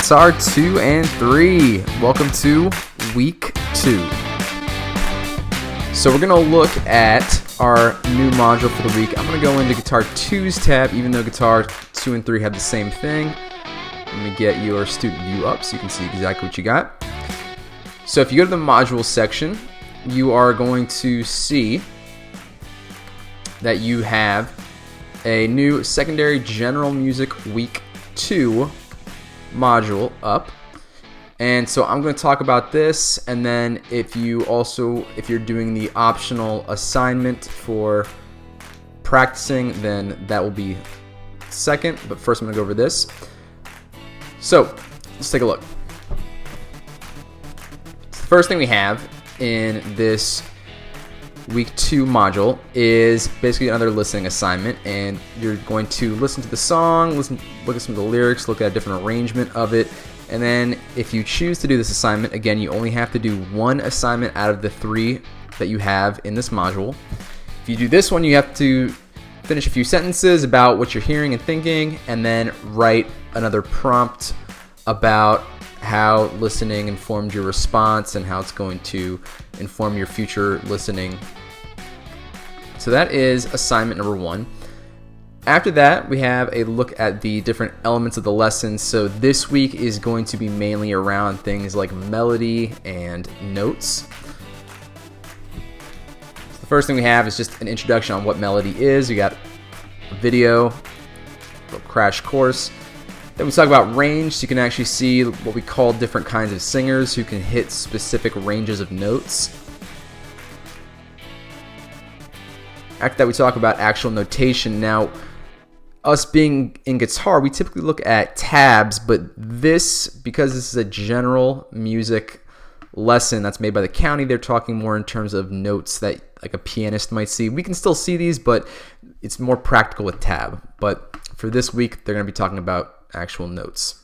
Guitar 2 and 3. Welcome to week 2. So we're going to look at our new module for the week. I'm going to go into Guitar 2's tab, even though Guitar 2 and 3 have the same thing. Let me get your student view up so you can see exactly what you got. So if you go to the module section, you are going to see that you have a new secondary general music week 2 module up. And so I'm going to talk about this, and then if you're doing the optional assignment for practicing, then that will be second. But first I'm going to go over this. So let's take a look. The first thing we have in this week 2 module is basically another listening assignment, and you're going to listen to the song, look at some of the lyrics, look at a different arrangement of it, and then if you choose to do this assignment, again, you only have to do one assignment out of the 3 that you have in this module. If you do this one, you have to finish a few sentences about what you're hearing and thinking, and then write another prompt about how listening informed your response and how it's going to inform your future listening. So that is assignment number 1. After that, we have a look at the different elements of the lesson. So this week is going to be mainly around things like melody and notes. The first thing we have is just an introduction on what melody is. We got a video, a crash course. Then we talk about range, so you can actually see what we call different kinds of singers who can hit specific ranges of notes. After that, we talk about actual notation. Now, us being in guitar, we typically look at tabs, but because this is a general music lesson that's made by the county, they're talking more in terms of notes that like a pianist might see. We can still see these, but it's more practical with tab. But for this week, they're going to be talking about actual notes.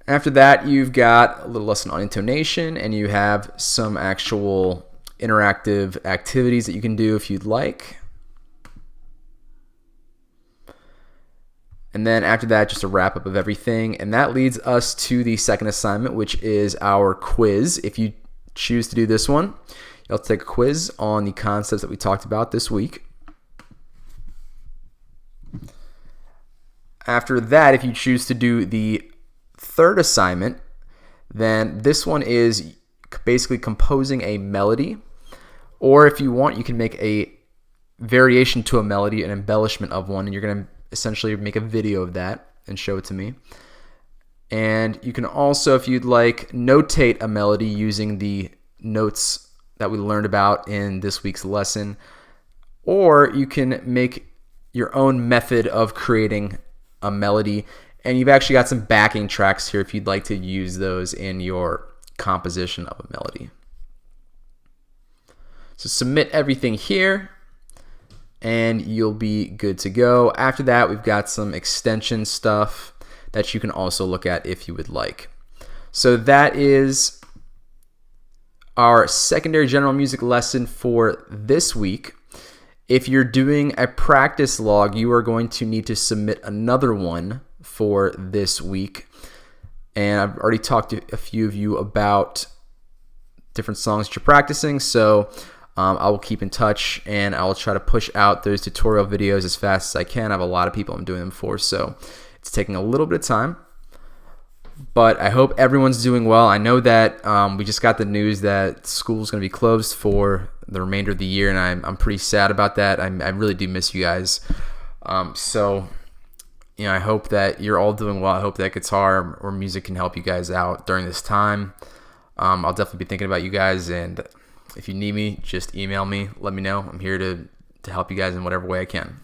After that, you've got a little lesson on intonation, and you have some actual interactive activities that you can do if you'd like. And then after that, just a wrap up of everything. And that leads us to the second assignment, which is our quiz. If you choose to do this one, you'll have to take a quiz on the concepts that we talked about this week. After that, if you choose to do the third assignment, then this one is basically composing a melody. Or if you want, you can make a variation to a melody, an embellishment of one, and you're going to essentially make a video of that and show it to me. And you can also, if you'd like, notate a melody using the notes that we learned about in this week's lesson. Or you can make your own method of creating a melody, and you've actually got some backing tracks here if you'd like to use those in your composition of a melody. So submit everything here and you'll be good to go. After that, we've got some extension stuff that you can also look at if you would like. So that is our secondary general music lesson for this week. If you're doing a practice log, you are going to need to submit another one for this week. And I've already talked to a few of you about different songs that you're practicing, so I will keep in touch and I will try to push out those tutorial videos as fast as I can. I have a lot of people I'm doing them for, so it's taking a little bit of time. But I hope everyone's doing well. I know that we just got the news that school's going to be closed for the remainder of the year, and I'm pretty sad about that. I really do miss you guys. So, I hope that you're all doing well. I hope that guitar or music can help you guys out during this time. I'll definitely be thinking about you guys, and if you need me, just email me. Let me know. I'm here to help you guys in whatever way I can.